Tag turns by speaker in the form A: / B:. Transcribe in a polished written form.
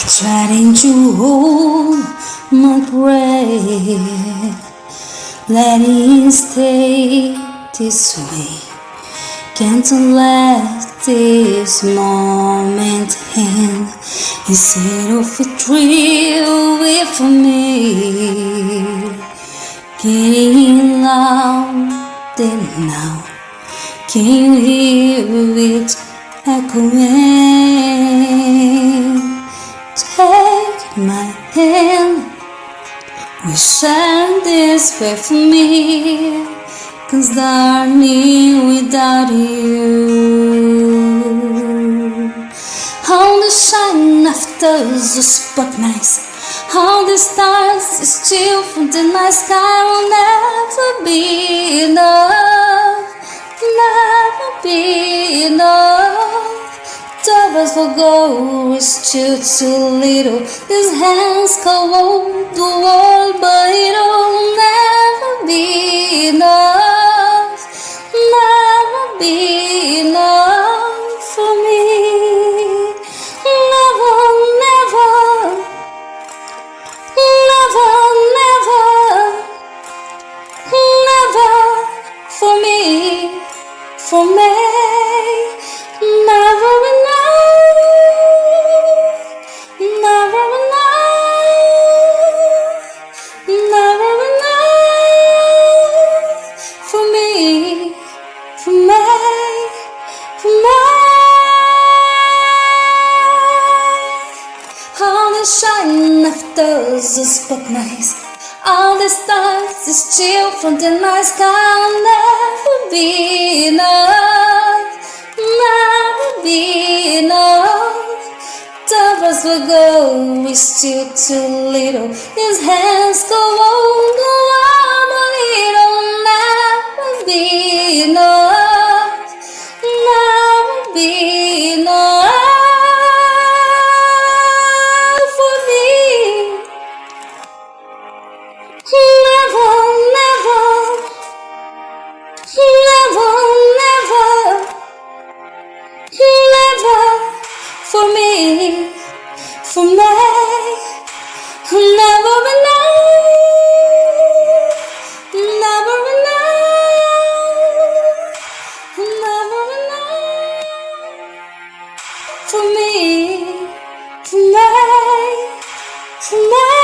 A: Trying to hold my breath, letting it stay this way. Can't let this moment end. Instead of a thrill with me, getting louder now. Can you hear it echoing? Take my hand, we shine this way for me. 'Cause darling, without you, all the shine after the spark nights, all the stars still from the night sky will never be enough, never be enough. Dollars for gold is still too little. These hands can hold the world, but it'll never be enough, never be enough for me. Never, never, never, never, never for me, for me. Never enough, never enough, never enough for me, for me, for me. All the shine after the spark nights, all the stars is still from the night sky will never be enough, never be enough. Dollars will go, is still too little. These hands go on, go on, but it'll never be enough, never be enough for me. Never, never, never, never, never for me, for me. Never enough, never enough, never enough for me, for me, for me.